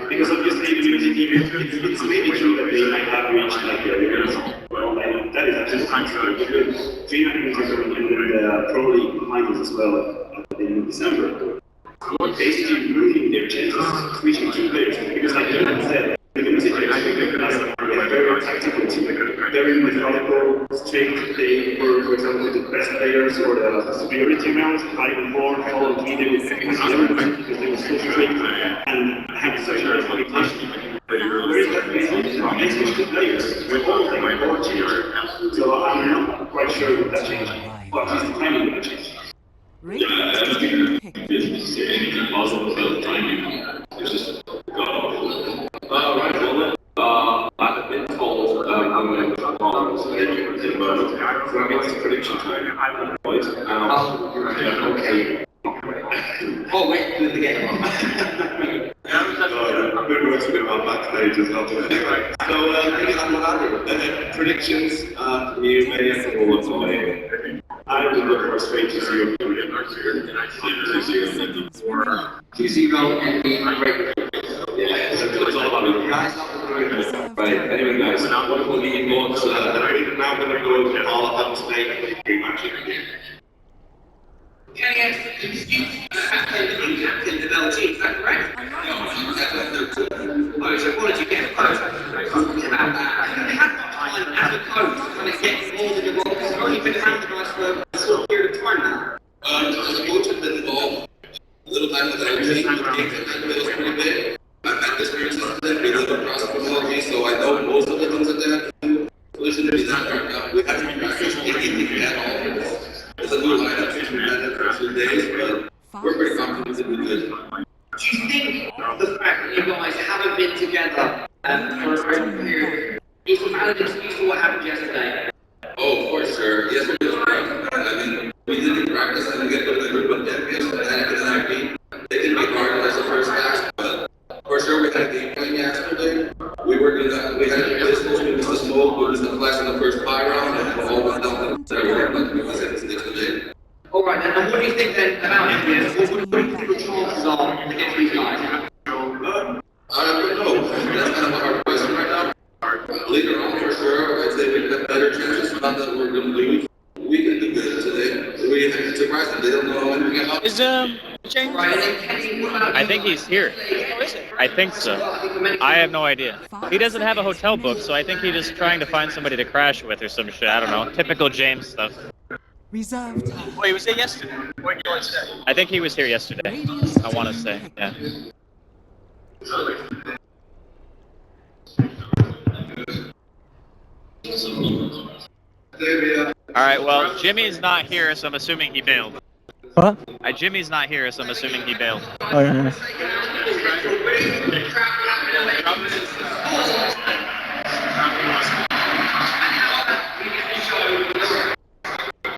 Because obviously it's maybe true that they might have reached like that is actually good. Dreamhack and probably finals as well in December. Basically ruining their chances of reaching 2 players because like you said, I think they could have a very tactical team, very methodical, strict. They were, for example, with the best players for the superiority rounds, 5 and 4, 4 and 3, they would pick everything because they were so strict and had such a reputation. Whereas that makes them good players. We're all playing my board here. So I'm not quite sure what that changed. But at least the timing would have changed. It's impossible about the timing. It's just god awful. Right, well, I've been told I'm going to call this so I guess it's prediction time. Okay. Oh, wait, do it again. I'm going to talk a bit about backstage as well. So, predictions from you, maybe for all of my. I would look for a straight 2-0 2-0 and be great. Yeah, so it's all about it. Guys, right, anyway guys, wonderful meeting boards. I'm now going to go all up to make a match again. Can I ask excuse captain of LT, is that correct? No, he was at the 13. Oh, so what did you get? Talking about that. You have got time as a coach to kind of get involved in the role because it's only been randomized for a short period of time now. As a coach, I've been involved a little time with LT, with a pretty bit. I've had experiences with that, we live across technology, so I know most of the things that they have to do. Listen to me, we haven't practiced anything at all. It's a new lineup, we've had it for a few days, but we're pretty confident that we're good. Do you think the fact that you guys haven't been together for a period is a valid excuse for what happened yesterday? Oh, for sure. Yes, it is. I mean, we didn't practice and get delivered with them yesterday. They didn't make hard as the first half, but for sure we had a game plan yesterday. We were in the, we had a business, we was the smoke, we was the flash in the first 5 round, and all went down there, but we was at the sticks today. Alright, and what do you think then about it? What do you think the chances are against these guys? I don't know. That's kind of a hard question right now. Later on, for sure, I'd say we have better chances. Not that we're going to lose. We can do good today. We have to surprise them. They don't know anything about it. Is James? I think he's here. I think so. I have no idea. He doesn't have a hotel book, so I think he's just trying to find somebody to crash with or some shit. I don't know. Typical James stuff. Reserved time. Oh, he was here yesterday. I think he was here yesterday. I want to say, yeah. Alright, well, Jimmy's not here, so I'm assuming he bailed. What? Jimmy's not here, so I'm assuming he bailed. Oh, yeah.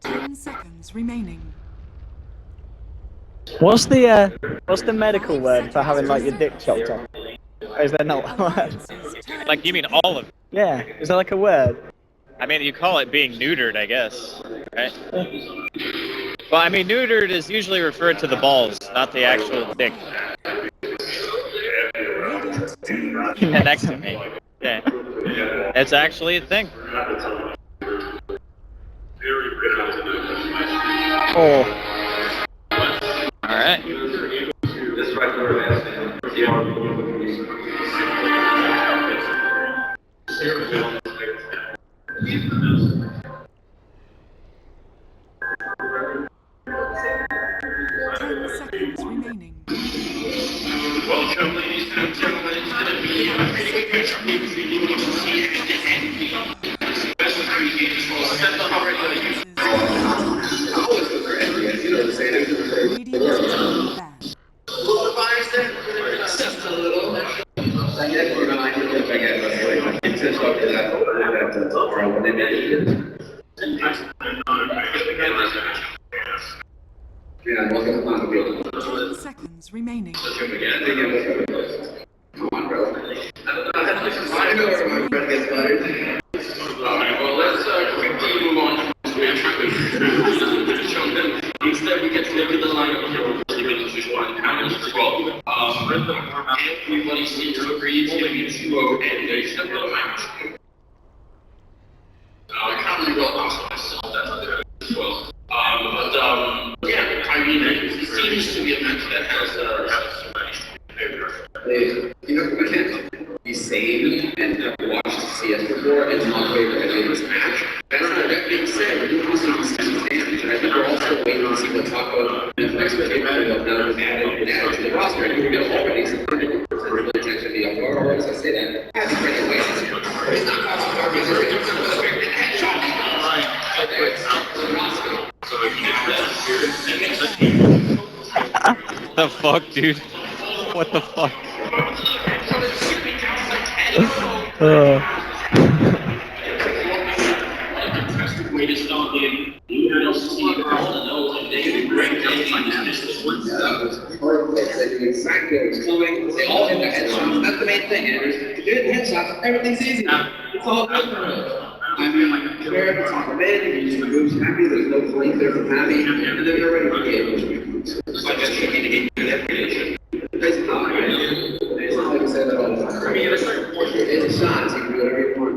10 seconds remaining. What's the medical word for having like your dick chopped off? Or is there not a word? Like, you mean all of it? Yeah, is there like a word? I mean, you call it being neutered, I guess, right? Well, I mean, neutered is usually referred to the balls, not the actual dick. Next to me. Yeah. It's actually a thing. Oh. Alright. Seconds remaining. Welcome, ladies and gentlemen, to the media special 3 games for just a little. Seconds remaining. Come on, bro. I know where my friend gets buttered. Alright, well, let's quickly move on to instead, we get to look at the lineup here. Everybody seems to agree it's going to be 2-0 and they should have a match. I can't really go past myself, that's other as well. Yeah, I mean, it seems to be a match that has you know, we can't be sane and have watched CS before and not favor any of this match. That's not that being said, we're doing some damage. I think we're also waiting to see what Taco and the next game now added to the roster. And we're already some really attention to the Aurora, as I say that. Happy for any way. It's not causing our misery. It's not a headshot. The fuck, dude? What the fuck? Way to start the they all hit their headshots. That's the main thing. If you hit headshots, everything's easy. It's all good. I mean, they're at the top of it, you just moves happy, there's no flank there from happy, and then they're ready for game. It's like a tricky to get you that prediction. It's not, right? It's not like I said that all the time. I mean, it's shots, you can do whatever you want.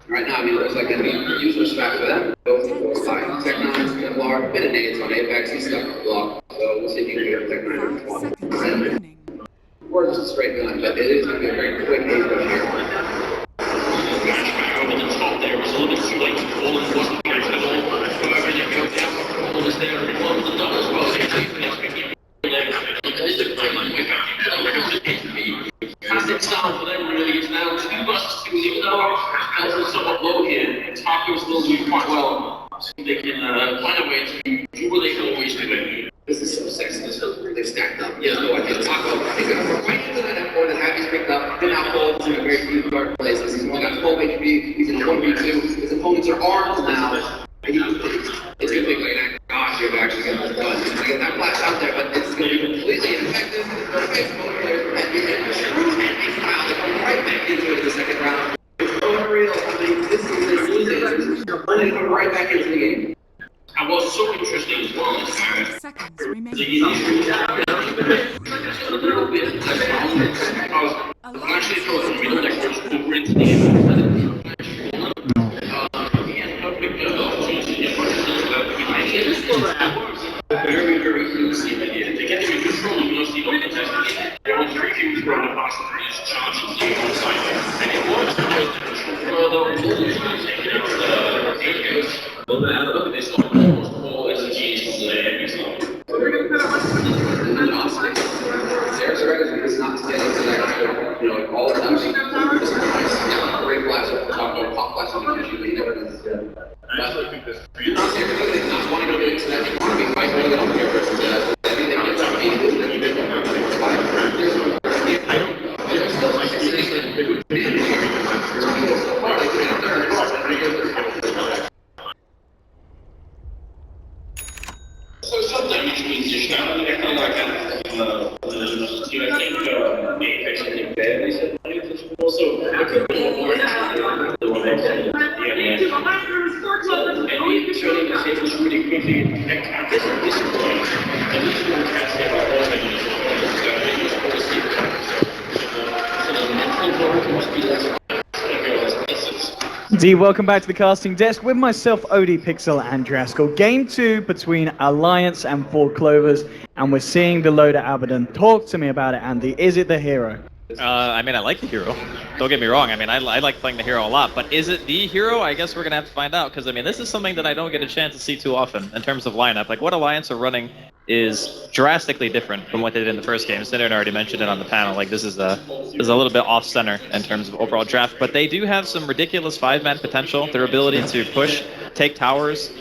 Right now, I mean, it looks like a user strat for them. Both side. Tech9, Kevlar, bit of nades on Apex, he's stuck on the block. So we'll see if you can get Tech9 to 1. Or just a straight gun, but it is going to be a very quick aim push here. Over the top there, it's a little bit too late to call and watch the game. However, you go down, all is there, and one of the double as well. So it's classic style for them really is now 2 versus 2, even though our health is somewhat low here, Taco's still doing quite well. So they can find a way to do what they can always do. This is so sexy, this is really stacked up. Yeah, no, I think Taco, he's going to run right into that F4 that Happy's picked up, then now Paul's in a very deep dark places. He's only got 12 HP, he's in 1v2, his opponents are armed now. It's going to take like that. Gosh, you're actually going to get this done. He's going to get that flash out there, but it's going to be completely ineffective. No face, both players are heavy, and true heavy style. They're going right back into it in the second round. It's unreal. I mean, this is losing. They're going right back into the game. And what's so interesting as well is Seconds remaining. a little bit less because I'm actually going to middle deck over into the game. Very, very easy. To get to control, you must see open test. There were 3 teams from the past 3 charging the on side. And it was further look at this one. All SGs every song. Their strategy is not to get into that, you know, all the time. Great flash at the top, pop flash on the usually never does. But everything not wanting to get into that, you want to be fighting with it on here versus everything gets out of So sometimes which means you should have like also turning the tables really quickly and this point, at least we can catch it all D, welcome back to the casting desk with myself, OD Pixel and Draskell. Game 2 between Alliance and 4 Clovers, and we're seeing the loader Abaddon. Talk to me about it, Andy. Is it the hero? I mean, I like the hero. Don't get me wrong. I mean, I like playing the hero a lot, but is it the hero? I guess we're gonna have to find out, because I mean, this is something that I don't get a chance to see too often in terms of lineup. Like, what Alliance are running is drastically different from what they did in the first game. Cinder already mentioned it on the panel. Like, this is a little bit off center in terms of overall draft, but they do have some ridiculous 5-man potential. Their ability to push, take towers,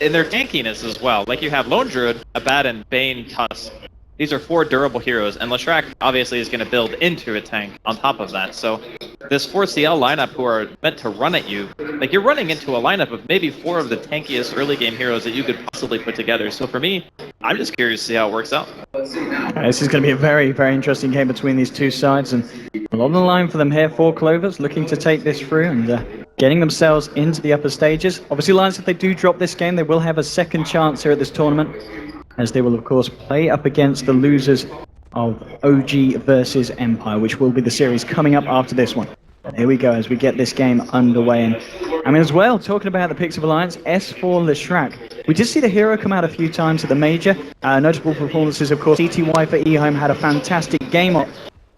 and their tankiness as well. Like, you have Lone Druid, Abaddon, Bane, Tusk. These are 4 durable heroes, and Lepricon obviously is going to build into a tank on top of that. So this 4CL lineup who are meant to run at you, like, you're running into a lineup of maybe 4 of the tankiest early game heroes that you could possibly put together. So for me, I'm just curious to see how it works out. This is going to be a very, very interesting game between these two sides, and a lot on the line for them here. 4 Clovers looking to take this through and getting themselves into the upper stages. Obviously, Lions, if they do drop this game, they will have a second chance here at this tournament, as they will, of course, play up against the losers of OG versus Empire, which will be the series coming up after this one. Here we go as we get this game underway. And I mean, as well, talking about the picks of Alliance, S4 Leshrac. We did see the hero come out a few times at the major. Notable performances, of course. CTY for eHome had a fantastic game on.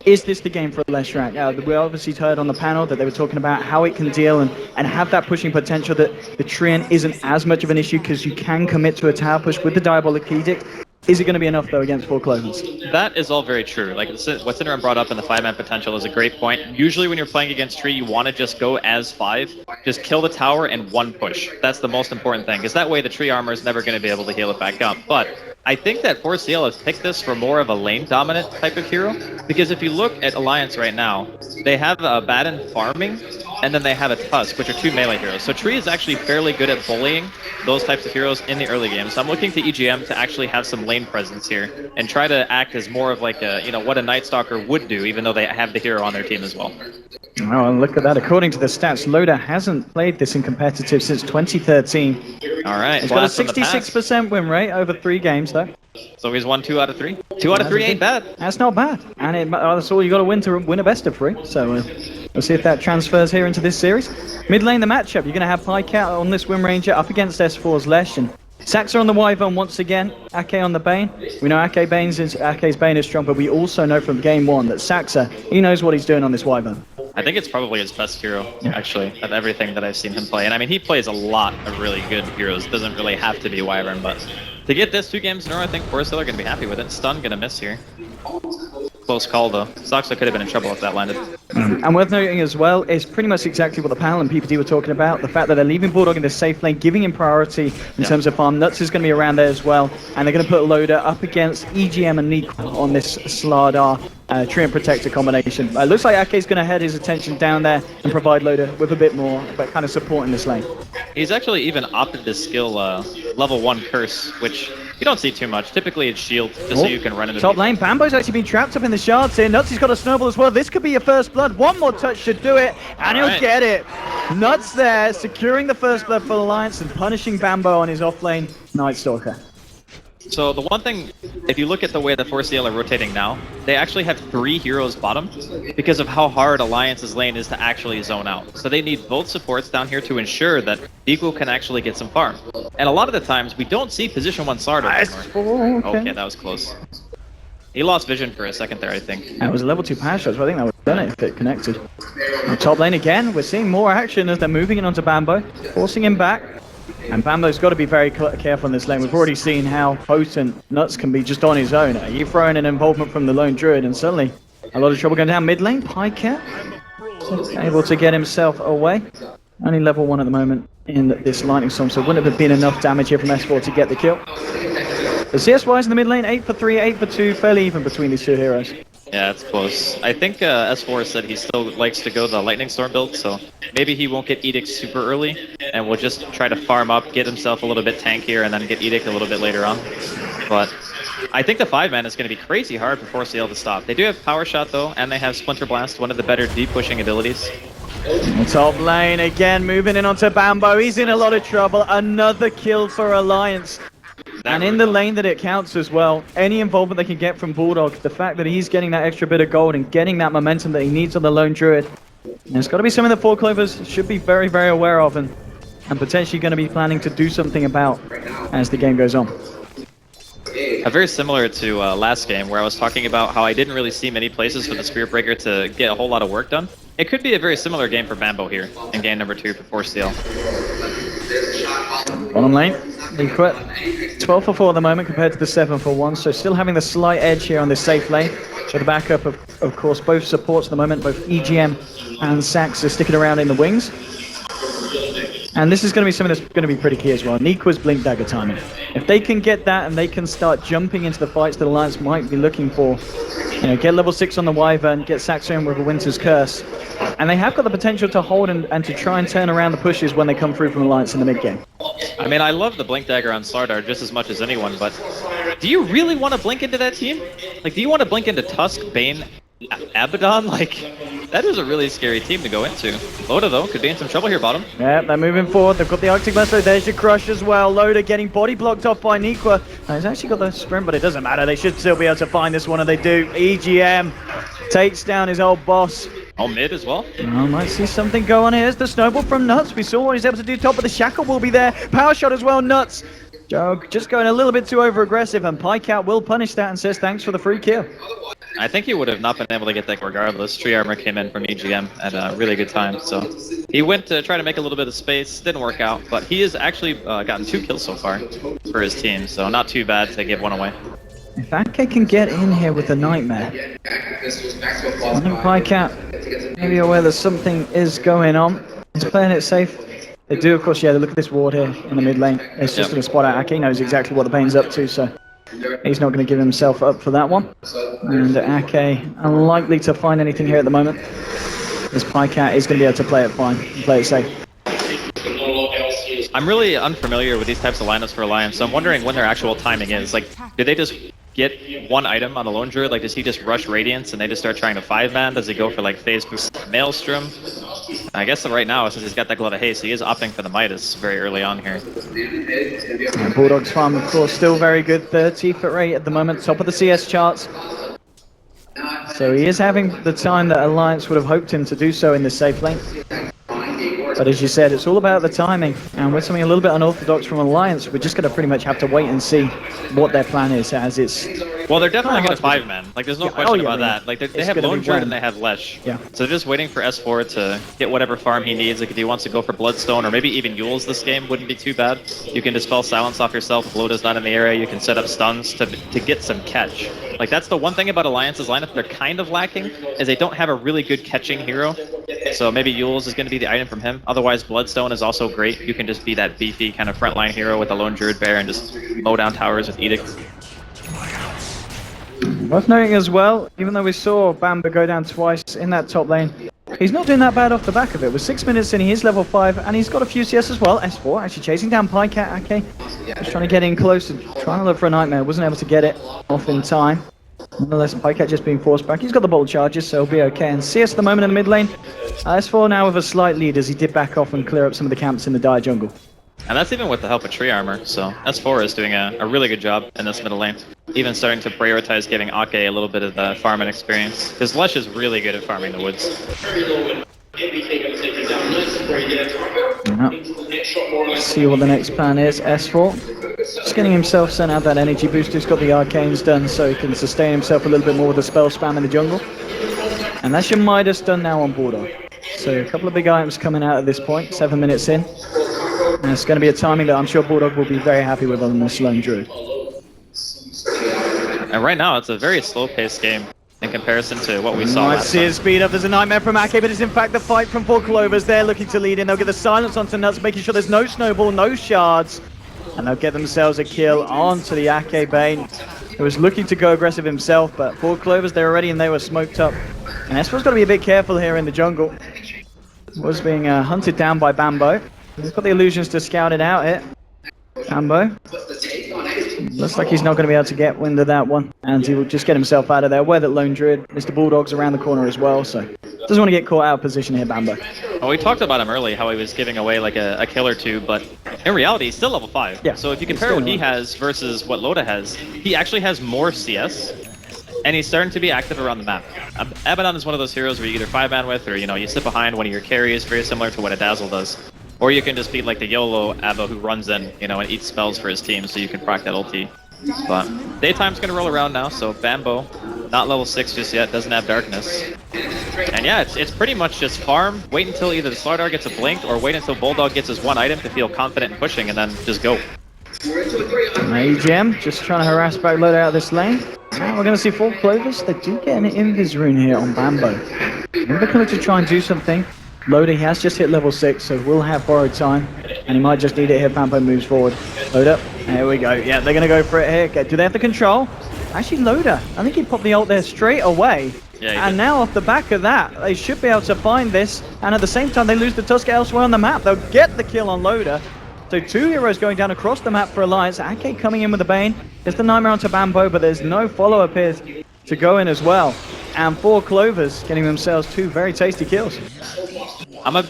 Is this the game for Leshrac? We obviously heard on the panel that they were talking about how it can deal and have that pushing potential, that the Treant isn't as much of an issue because you can commit to a tower push with the Diabolic Edict. Is it going to be enough, though, against 4 Clovers? That is all very true. Like, what Cinnamon brought up in the 5-man potential is a great point. Usually when you're playing against Tree, you want to just go as 5. Just kill the tower and 1 push. That's the most important thing, because that way the Tree armor is never going to be able to heal it back up. But I think that 4CL has picked this for more of a lane-dominant type of hero, because if you look at Alliance right now, they have Baden farming, and then they have a Tusk, which are 2 melee heroes. So Tree is actually fairly good at bullying those types of heroes in the early game. So I'm looking to EGM to actually have some lane presence here and try to act as more of like a, what a Night Stalker would do, even though they have the hero on their team as well. Oh, look at that. According to the stats, Loda hasn't played this in competitive since 2013. All right. He's got a 66% win rate over 3 games, though. So he's won 2 out of 3? 2 out of 3 ain't bad. That's not bad. And that's all you got to win a best of 3. So we'll see if that transfers here into this series. Mid lane, the matchup. You're going to have Pycat on this Wind Ranger up against S4's Lesh. And Saxa on the Wyvern once again. Ake on the Bane. We know Ake's Bane is strong, but we also know from game 1 that Saxa, he knows what he's doing on this Wyvern. I think it's probably his best hero, actually, of everything that I've seen him play. And I mean, he plays a lot of really good heroes. Doesn't really have to be Wyvern, but to get this 2 games in a row, I think 4CL are going to be happy with it. Stun going to miss here. Close call, though. Saxa could have been in trouble if that landed. And worth noting as well is pretty much exactly what the panel and PPD were talking about. The fact that they're leaving Bulldog in the safe lane, giving him priority in terms of farm. Nuts is going to be around there as well. And they're going to put Loda up against EGM and Nico on this Slardar Treant Protector combination. Looks like Ake's going to head his attention down there and provide Loda with a bit more, but kind of support in this lane. He's actually even opted to skill level 1 Curse, which you don't see too much. Typically it's shield, just so you can run into top lane. Bambo's actually been trapped up in the shards here. Nutsy's got a snowball as well. This could be your first blood. 1 more touch should do it, and he'll get it. Nuts there, securing the first blood for Alliance and punishing Bambo on his offlane Night Stalker. So the one thing, if you look at the way the 4CL are rotating now, they actually have 3 heroes bottom because of how hard Alliance's lane is to actually zone out. So they need both supports down here to ensure that Eagle can actually get some farm. And a lot of the times, we don't see position 1 Slardar anymore. Okay, that was close. He lost vision for a second there, I think. That was a level 2 power shot, so I think that would have done it if it connected. Top lane again, we're seeing more action as they're moving in onto Bambo, forcing him back. And Bambo's got to be very careful in this lane. We've already seen how potent Nuts can be just on his own. You throw in an involvement from the lone druid and suddenly a lot of trouble going down mid lane. Pycat able to get himself away. Only level 1 at the moment in this lightning storm, so wouldn't have been enough damage here from S4 to get the kill. The CS-wise in the mid lane, 8 for 3, 8 for 2, fairly even between these 2 heroes. Yeah, it's close. I think S4 said he still likes to go the Lightning Storm build, so maybe he won't get Edict super early, and will just try to farm up, get himself a little bit tankier, and then get Edict a little bit later on. But I think the 5-man is going to be crazy hard for 4CL to stop. They do have Power Shot, though, and they have Splinter Blast, one of the better deep pushing abilities. Top lane again, moving in onto Bambo. He's in a lot of trouble. Another kill for Alliance. And in the lane that it counts as well, any involvement they can get from Bulldog, the fact that he's getting that extra bit of gold and getting that momentum that he needs on the lone druid, and it's got to be something that 4 Clovers should be very, very aware of and potentially going to be planning to do something about as the game goes on. Very similar to last game, where I was talking about how I didn't really see many places for the Spirit Breaker to get a whole lot of work done. It could be a very similar game for Bambo here in game number 2 for 4CL. Bottom lane, equip. 12 for 4 at the moment compared to the 7 for 1, so still having the slight edge here on this safe lane. So the backup of course, both supports at the moment, both EGM and Sax are sticking around in the wings. And this is going to be something that's going to be pretty key as well. Niqua's Blink Dagger timing. If they can get that and they can start jumping into the fights that Alliance might be looking for, get level 6 on the Wyvern, get Sax in with a Winter's Curse, and they have got the potential to hold and to try and turn around the pushes when they come through from Alliance in the mid game. I mean, I love the Blink Dagger on Slardar just as much as anyone, but do you really want to blink into that team? Like, do you want to blink into Tusk, Bane, Abaddon? Like, that is a really scary team to go into. Loda, though, could be in some trouble here, bottom. Yeah, they're moving forward. They've got the Arctic Blast, so there's your Crush as well. Loda getting body blocked off by Nikwa. He's actually got the sprint, but it doesn't matter. They should still be able to find this one, and they do. EGM takes down his old boss. All mid as well. I might see something go on here. Here's the snowball from Nuts. We saw what he's able to do. Top of the shackle will be there. Power shot as well, Nuts. Joe just going a little bit too over-aggressive, and Pikeout will punish that and says thanks for the free kill. I think he would have not been able to get that regardless. Tree Armor came in from EGM at a really good time, so he went to try to make a little bit of space. Didn't work out, but he has actually gotten 2 kills so far for his team, so not too bad to give one away. If Ake can get in here with the Nightmare, I think Pikeout maybe aware that something is going on. He's playing it safe. They do, of course, yeah, look at this ward here in the mid lane. It's just going to spot out. Ake knows exactly what the Bane's up to, so he's not going to give himself up for that one. And Ake unlikely to find anything here at the moment. This Pikeout is going to be able to play it fine, play it safe. I'm really unfamiliar with these types of lineups for Alliance, so I'm wondering when their actual timing is. Like, do they just get one item on a lone druid? Like, does he just rush Radiance and they just start trying to 5-man? Does he go for, like, phase boost Maelstrom? I guess right now, since he's got that Glove of Haste, he is opting for the Midas very early on here. And Bulldog's farm, of course, still very good. 30th rate at the moment, top of the CS charts. So he is having the time that Alliance would have hoped him to do so in the safe lane. But as you said, it's all about the timing, and with something a little bit unorthodox from Alliance, we're just going to pretty much have to wait and see what their plan is, as it's... Well, they're definitely going to 5-man. Like, there's no question about that. Like, they have Lone Druid and they have Lesh. Yeah. So they're just waiting for S4 to get whatever farm he needs. Like, if he wants to go for Bloodstone, or maybe even Yules this game, wouldn't be too bad. You can dispel Silence off yourself if Loda's not in the area. You can set up stuns to get some catch. Like, that's the one thing about Alliance's lineup they're kind of lacking, is they don't have a really good catching hero. So maybe Yules is going to be the item from him. Otherwise, Bloodstone is also great. You can just be that beefy kind of frontline hero with a Lone Druid Bear and just mow down towers with Edict. Worth noting as well, even though we saw Bamba go down twice in that top lane, he's not doing that bad off the back of it. With 6 minutes in, he is level 5, and he's got a few CS as well. S4 actually chasing down Pikeout. Ake just trying to get in close and trying to look for a Nightmare. Wasn't able to get it off in time. Nonetheless, Pikeout just being forced back. He's got the bolt charges, so he'll be okay. And CS at the moment in the mid lane. S4 now with a slight lead as he did back off and clear up some of the camps in the dire jungle. And that's even with the help of Tree Armor, so S4 is doing a really good job in this middle lane. Even starting to prioritize giving Ake a little bit of the farming experience, because Lesh is really good at farming the woods. Let's see what the next plan is. S4 just getting himself sent out that energy boost. He's got the arcanes done so he can sustain himself a little bit more with the spell spam in the jungle. And that's your Midas done now on Bulldog. So a couple of big items coming out at this point, 7 minutes in. And it's going to be a timing that I'm sure Bulldog will be very happy with on this Lone Druid. And right now, it's a very slow-paced game in comparison to what we saw last time. See his speed up. There's a Nightmare from Ake, but it's in fact the fight from 4 Clovers. They're looking to lead in. They'll get the silence onto Nuts, making sure there's no snowball, no shards. And they'll get themselves a kill onto the Ake Bane, who was looking to go aggressive himself, but 4 Clovers, they were ready and they were smoked up. And S4's got to be a bit careful here in the jungle. Was being hunted down by Bambo. He's got the illusions to scout it out here. Bambo. Looks like he's not going to be able to get wind of that one. And he will just get himself out of there. Where that Lone Druid, Mr. Bulldog's around the corner as well, so doesn't want to get caught out of position here, Bambo. Well, we talked about him early, how he was giving away like a kill or two, but in reality, he's still level 5. Yeah, so if you compare what he has versus what Loda has, he actually has more CS, and he's starting to be active around the map. Abaddon is one of those heroes where you either 5-man with, or you sit behind one of your carries, very similar to what a Dazzle does. Or you can just be like the YOLO Abba who runs in, and eats spells for his team so you can proc that ulti. But daytime's gonna roll around now, so Bambo, not level 6 just yet, doesn't have darkness. And yeah, it's pretty much just farm, wait until either the Slardar gets a blink, or wait until Bulldog gets his one item to feel confident in pushing, and then just go. AGM just trying to harass back Loda out of this lane. Now we're going to see 4 Clovers. They do get an Invis rune here on Bambo. They're going to try and do something. Loda, he has just hit level 6, so we'll have borrowed time. And he might just need it here. Bambo moves forward. Loda, there we go. Yeah, they're going to go for it here. Okay, do they have the control? Actually, Loda, I think he popped the ult there straight away. Yeah, and now off the back of that, they should be able to find this. And at the same time, they lose the Tusk elsewhere on the map. They'll get the kill on Loda. So 2 heroes going down across the map for Alliance. Ake coming in with the Bane. There's the Nightmare onto Bambo, but there's no follow-up here to go in as well. And 4 Clovers getting themselves 2 very tasty kills. I'm a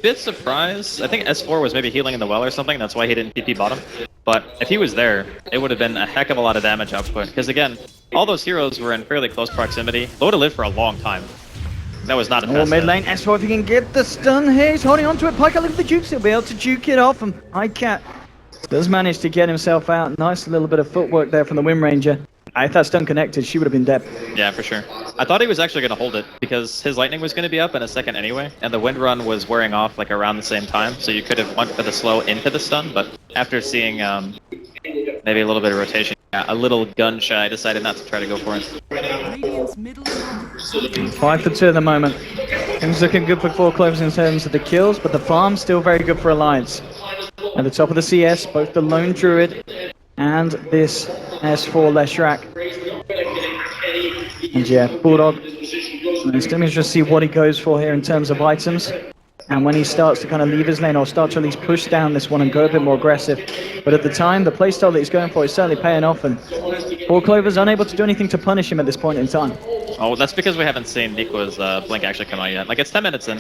bit surprised. I think S4 was maybe healing in the well or something. That's why he didn't TP bottom. But if he was there, it would have been a heck of a lot of damage output. Because again, all those heroes were in fairly close proximity. Loda lived for a long time. That was not a fast mid lane. S4 if he can get the stun here. He's holding onto it. Pycat looking for the jukes. He'll be able to juke it off. And Pycat does manage to get himself out. Nice little bit of footwork there from the Wind Ranger. If that stun connected, she would have been dead. Yeah, for sure. I thought he was actually going to hold it because his lightning was going to be up in a second anyway, and the wind run was wearing off like around the same time, so you could have went for the slow into the stun, but after seeing maybe a little bit of rotation, a little gun shy, I decided not to try to go for it. Radiant's middle tower. 5 for 2 at the moment. Things looking good for 4 Clovers in terms of the kills, but the farm's still very good for Alliance. At the top of the CS, both the Lone Druid and this S4 Leshrac. And yeah, Bulldog. It's going to see what he goes for here in terms of items. And when he starts to kind of leave his lane or start to at least push down this one and go a bit more aggressive. But at the time, the playstyle that he's going for is certainly paying off. And 4 Clovers unable to do anything to punish him at this point in time. Oh, that's because we haven't seen Nikwa's blink actually come out yet. Like, it's 10 minutes in.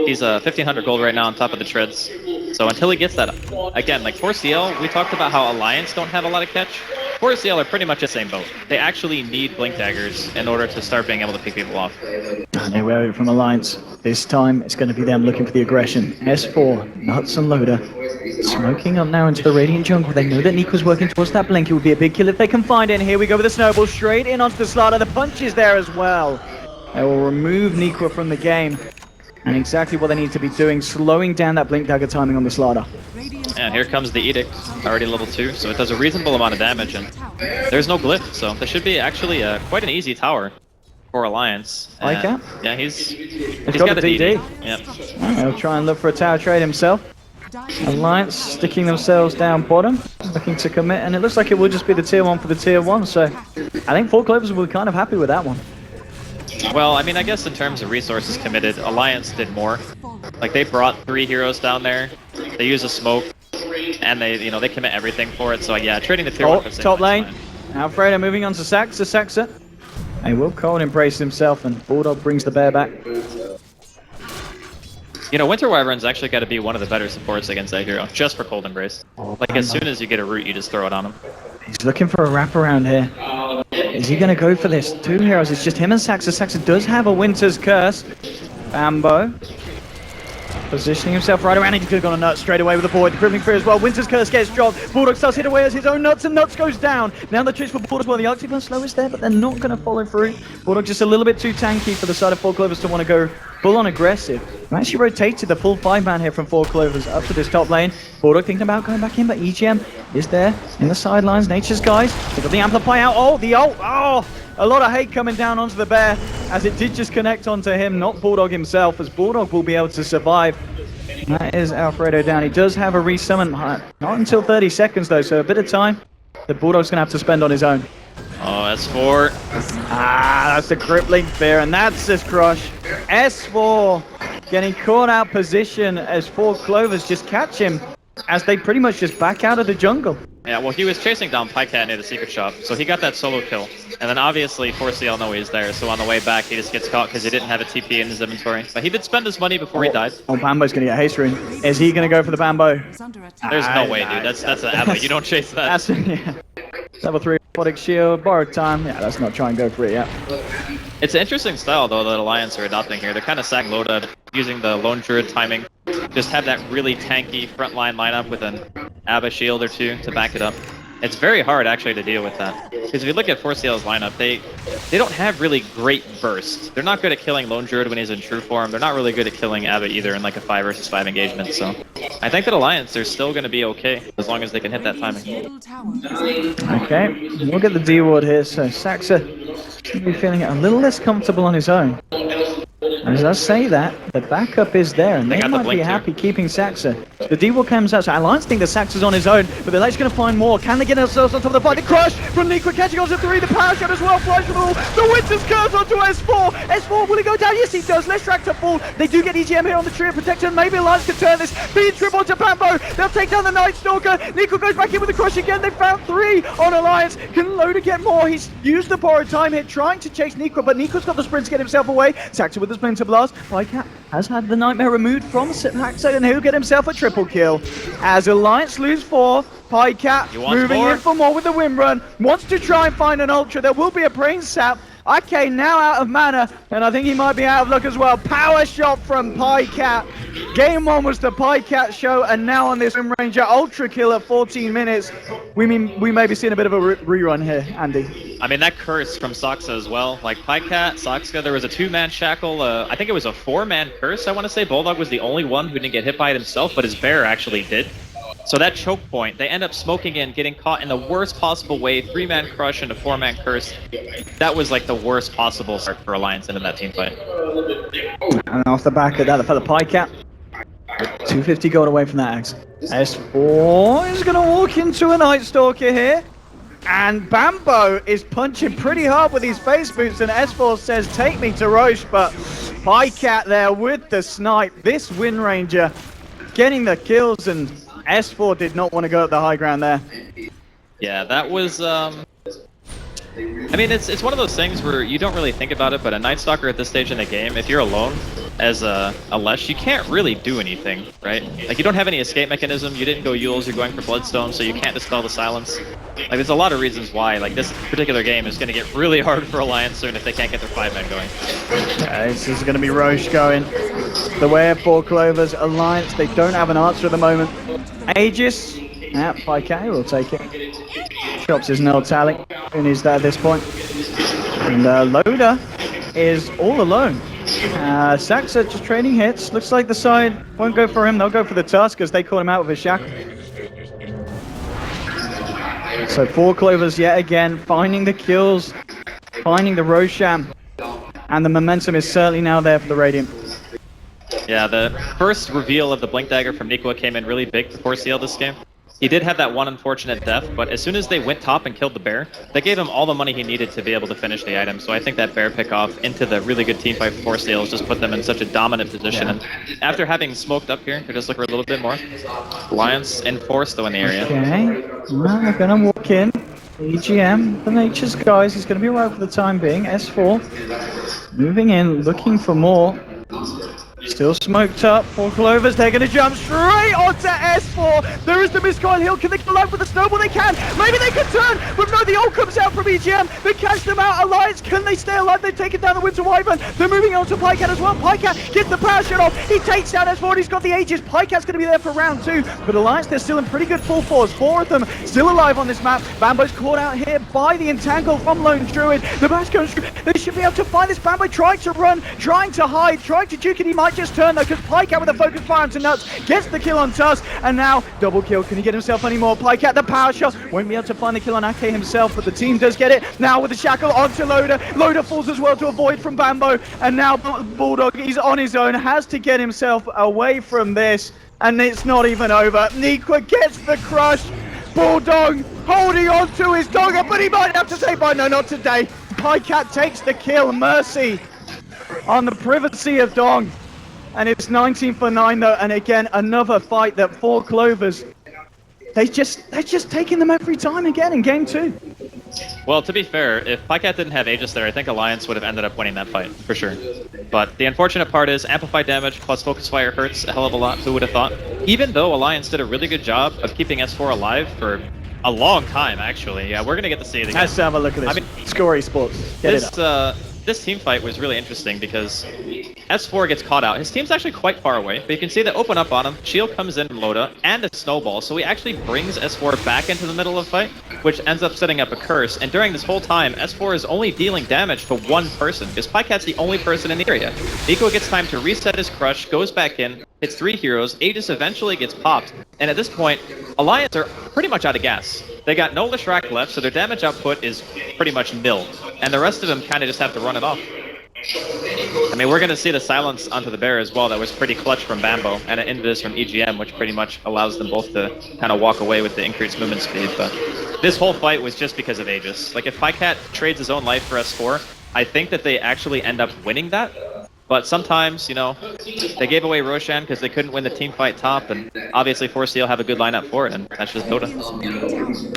He's 1,500 gold right now on top of the treads. So until he gets that, again, like 4CL, we talked about how Alliance don't have a lot of catch. 4CL are pretty much the same boat. They actually need blink daggers in order to start being able to pick people off. And here we are from Alliance. This time, it's going to be them looking for the aggression. S4, Nuts and Loda, smoking up now into the Radiant jungle. They know that Nico's working towards that blink. It would be a big kill if they can find it. And here we go with the snowball straight in onto the slider. The punch is there as well. They will remove Nico from the game. And exactly what they need to be doing, slowing down that blink dagger timing on the slider. And here comes the Edict, already level 2, so it does a reasonable amount of damage, and there's no glyph, so this should be actually quite an easy tower for Alliance. Like that? Yeah, he's got a DD. Yep. He'll try and look for a tower trade himself. Alliance sticking themselves down bottom, looking to commit, and it looks like it will just be the tier 1 for the tier 1, so I think 4 Clovers will be kind of happy with that one. Well, I mean, I guess in terms of resources committed, Alliance did more. Like, they brought 3 heroes down there, they use a smoke, and they commit everything for it, so yeah, trading the tier 1 for top lane. Alfredo moving on to Saxa. He will cold embrace himself, and Bulldog brings the bear back. You know, Winter Wyvern's actually got to be one of the better supports against that hero, just for cold embrace. Like, as soon as you get a root, you just throw it on him. He's looking for a wraparound here. Is he going to go for this? 2 heroes, it's just him and Saxa. Saxa does have a Winter's Curse. Bambo positioning himself right around. He could have gone a nut straight away with the void. Crippling Fear as well. Winter's Curse gets dropped. Bulldog starts hit away as his own nuts, and nuts goes down. Now the tricks for Bulldog as well. The Arctic Blast slow is there, but they're not going to follow through. Bulldog just a little bit too tanky for the side of 4 Clovers to want to go full on aggressive. We actually rotated the full 5-man here from 4 Clovers up to this top lane. Bulldog thinking about going back in, but EGM is there in the sidelines. Nature's guys. They've got the Amplify out. Oh, the ult. Oh! A lot of hate coming down onto the bear, as it did just connect onto him, not Bulldog himself, as Bulldog will be able to survive. That is Alfredo down. He does have a resummon, not until 30 seconds though, so a bit of time that Bulldog's going to have to spend on his own. Oh, S4. That's the crippling fear, and that's his crush. S4 getting caught out position as 4 Clovers just catch him as they pretty much just back out of the jungle. Yeah, well, he was chasing down Pycat near the secret shop, so he got that solo kill. And then obviously 4CL know he's there, so on the way back he just gets caught because he didn't have a TP in his inventory. But he did spend his money before he died. Oh, Bambo's going to get haste rune. Is he going to go for the Bambo? There's no way, dude. That's an ammo. You don't chase that. Yeah. Level 3 robotic shield, borrowed time. Yeah, let's not try and go for it yet. It's an interesting style, though, that Alliance are adopting here. They're kind of sacking Loda, using the Lone Druid timing. Just have that really tanky frontline lineup with an Abba shield or 2 to back it up. It's very hard, actually, to deal with that. Because if you look at 4CL's lineup, they don't have really great burst. They're not good at killing Lone Druid when he's in true form. They're not really good at killing Abba either in like a 5 versus 5 engagement. So I think that Alliance, they're still going to be okay as long as they can hit that timing. Okay, we'll get the D ward here. So Saxa will be feeling a little less comfortable on his own. As I say that, the backup is there, and they got the might be blink too. happy keeping Saxa. The D will comes out, so Alliance think that Saxa's on his own, but they're actually going to find more. Can they get themselves on top of the fight? The crush from Nico catching on to 3, the power shot as well, flies from the wall. The Winter's Curse onto S4. S4, will he go down? Yes, he does. Let's track to fall. They do get EGM here on the tree of protection. Maybe Alliance can turn this. Being trip onto Bambo. They'll take down the Night Stalker. Nico goes back in with the crush again. They found 3 on Alliance. Can Loda get more? He's used the borrowed time hit, trying to chase Nico, but Nico's got the sprint to get himself away. Saxa with the Splinter Blast. Pycat has had the Nightmare removed from Saxa, and he'll get himself a triple kill. As Alliance lose 4, Pycat moving in for more with the win run. Wants to try and find an Ultra. There will be a brain sap. Okay, now out of mana, and I think he might be out of luck as well. Power shot from Pycat. Game 1 was the Pycat show, and now on this Rim Ranger Ultra kill at 14 minutes, we may be seeing a bit of a rerun here, Andy. I mean, that curse from Saxa as well. Like, Pycat, Saxa, there was a 2-man shackle. I think it was a 4-man curse, I want to say. Bulldog was the only one who didn't get hit by it himself, but his bear actually did. So that choke point, they end up smoking in, getting caught in the worst possible way. 3-man crush and a 4-man curse. That was like the worst possible start for Alliance into that team fight. And off the back of that, for the Pycat, 250 gold away from that axe. S4 is going to walk into a Night Stalker here. And Bambo is punching pretty hard with his face boots, and S4 says, take me to Roche, but Pycat there with the snipe. This Wind Ranger getting the kills, and S4 did not want to go up the high ground there. Yeah, that was, I mean, it's one of those things where you don't really think about it, but a Night Stalker at this stage in the game, if you're alone as a Lesh, you can't really do anything, right? Like, you don't have any escape mechanism, you didn't go Yules, you're going for Bloodstone, so you can't dispel the silence. Like, there's a lot of reasons why, like, this particular game is going to get really hard for Alliance soon if they can't get their 5-men going. Yeah, this is going to be Roche going the way of 4 Clovers. Alliance, they don't have an answer at the moment. Aegis, yeah, Pycat will take it. Chops his null tally. Who needs that at this point? And Loda is all alone. Saxa just trading hits. Looks like the side won't go for him. They'll go for the Tusk as they call him out with his shackle. So 4 Clovers yet again, finding the kills, finding the Roshan. And the momentum is certainly now there for the Radiant. Yeah, the first reveal of the Blink Dagger from Nikwa came in really big for 4CL this game. He did have that one unfortunate death, but as soon as they went top and killed the bear, they gave him all the money he needed to be able to finish the item. So I think that bear pick off into the really good team fight for 4CL just put them in such a dominant position. Yeah. And after having smoked up here, they're just looking for a little bit more. Alliance in force though in the area. Okay, well, they're gonna walk in. EGM, the Nature's guys, he's gonna be right for the time being. S4 moving in, looking for more. Still smoked up, 4 Clovers, they're going to jump straight onto S4. There is the miscoil hill, can they come alive with the snowball? They can, maybe they can turn, but no, the ult comes out from EGM. They catch them out, Alliance, can they stay alive? They've taken down the Winter Wyvern. They're moving on to Pycat as well. Pycat gets the power shot off, he takes down S4 and he's got the Aegis. Pycat's going to be there for round 2, but Alliance, they're still in pretty good full force. 4 of them still alive on this map. Bambo's caught out here by the Entangle from Lone Druid. The bash goes through, they should be able to find this. Bambo trying to run, trying to hide, trying to juke it. He might just turn though, because Pycat with a focus fire onto Nuts gets the kill on Tusk, and now double kill. Can he get himself any more? Pycat, the power shot, won't be able to find the kill on Ake himself, but the team does get it. Now with the shackle onto Loda. Loda falls as well to avoid from Bambo, and now Bulldog, he's on his own, has to get himself away from this, and it's not even over. Nikwa gets the crush. Bulldog holding on to his dogger, but he might have to say bye. No, not today. Pycat takes the kill. Mercy on the privacy of Dong. And it's 19 for 9 though, and again, another fight that 4 Clovers, they're just taking them every time again in game 2. Well, to be fair, if Pycat didn't have Aegis there, I think Alliance would have ended up winning that fight, for sure. But the unfortunate part is amplified damage plus focus fire hurts a hell of a lot, who would have thought? Even though Alliance did a really good job of keeping S4 alive for a long time, actually. Yeah, we're going to get to see it again. Let's have a look at this. I mean, Score Esports. Get it up. This team fight was really interesting because S4 gets caught out. His team's actually quite far away, but you can see they open up on him. Shield comes in from Loda and a snowball, so he actually brings S4 back into the middle of the fight, which ends up setting up a curse. And during this whole time, S4 is only dealing damage to one person, because Pycat's the only person in the area. Nico gets time to reset his crush, goes back in, hits 3 heroes, Aegis eventually gets popped, and at this point, Alliance are pretty much out of gas. They got no Leshrac left, so their damage output is pretty much nil, and the rest of them kind of just have to run it off. I mean, we're going to see the silence onto the bear as well. That was pretty clutch from Bambo, and an invis from EGM, which pretty much allows them both to kind of walk away with the increased movement speed. But this whole fight was just because of Aegis. Like, if Pycat trades his own life for S4, I think that they actually end up winning that. But sometimes, you know, they gave away Roshan because they couldn't win the team fight top, and obviously 4C&L have a good lineup for it, and that's just Dota.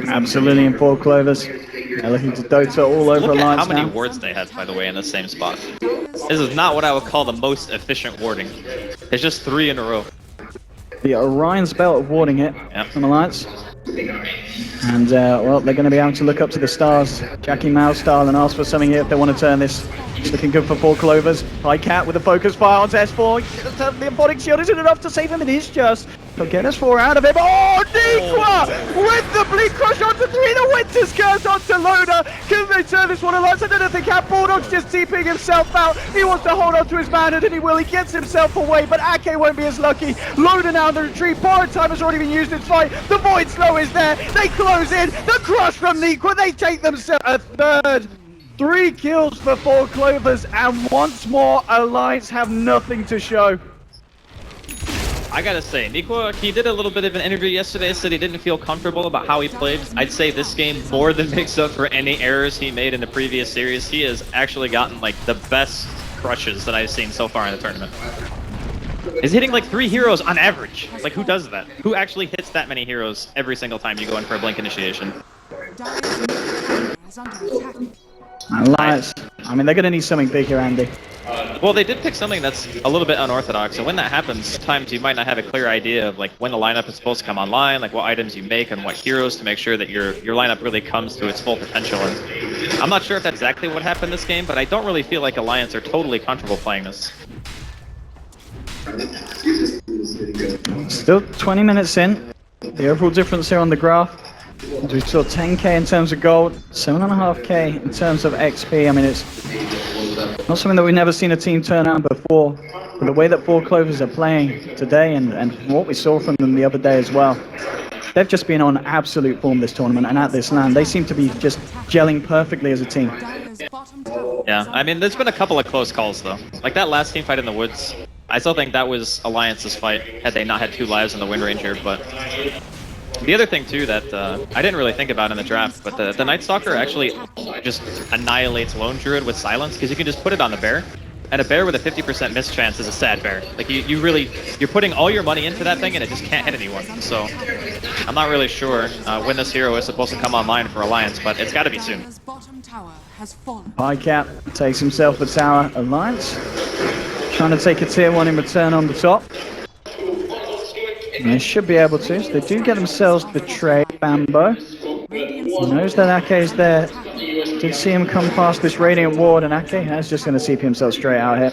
Absolutely, in 4 Clovers. They're looking to Dota all over Look at Alliance how many now. wards they had, by the way, in the same spot. This is not what I would call the most efficient warding. It's just 3 in a row. The Orion's belt of warding it from Alliance. And, well, they're going to be able to look up to the stars, Jackie Mao style, and ask for something here if they want to turn this. It's looking good for 4 Clovers. Pycat with a focus fire onto S4. The embodied shield isn't enough to save him, it is just. He'll get S4 out of him. Oh, Nikwa with the Bleak Crush onto 3. The Winter's Curse onto Loda. Can they turn this one alive? I don't think Cat Bulldog's just TPing himself out. He wants to hold on to his man, and he will. He gets himself away, but Ake won't be as lucky. Loda now in the retreat. Borrowed time has already been used in fight. The Void Slow is there. They close in. The Crush from Nikwa. They take themselves a third. 3 kills for 4 Clovers, and once more, Alliance have nothing to show. I gotta say, Nikwa, he did a little bit of an interview yesterday, said he didn't feel comfortable about how he played. I'd say this game more than makes up for any errors he made in the previous series. He has actually gotten like the best crushes that I've seen so far in the tournament. He's hitting like 3 heroes on average. Like, who does that? Who actually hits that many heroes every single time you go in for a Blink initiation? Alliance, I mean, they're going to need something big here, Andy. Well, they did pick something that's a little bit unorthodox, and when that happens, sometimes you might not have a clear idea of like when the lineup is supposed to come online, like what items you make and what heroes to make sure that your lineup really comes to its full potential. And I'm not sure if that's exactly what happened this game, but I don't really feel like Alliance are totally comfortable playing this. Still 20 minutes in. The overall difference here on the graph. As we saw 10k in terms of gold, 7.5k in terms of XP. I mean, it's not something that we've never seen a team turn out before. But the way that 4 Clovers are playing today and what we saw from them the other day as well, they've just been on absolute form this tournament and at this LAN. They seem to be just gelling perfectly as a team. Yeah, I mean, there's been a couple of close calls though. Like that last team fight in the woods, I still think that was Alliance's fight had they not had 2 lives in the Wind Ranger, but the other thing too that I didn't really think about in the draft, but the Night Stalker actually just annihilates Lone Druid with silence because you can just put it on the bear, and a bear with a 50% miss chance is a sad bear. Like you're putting all your money into that thing and it just can't hit anyone. So I'm not really sure when this hero is supposed to come online for Alliance, but it's got to be soon. Pycat takes himself the tower. Alliance trying to take a tier 1 in return on the top. And they should be able to, so they do get themselves the trade. Bambo knows that Ake is there. Did see him come past this Radiant Ward, and Ake is just going to CP himself straight out here.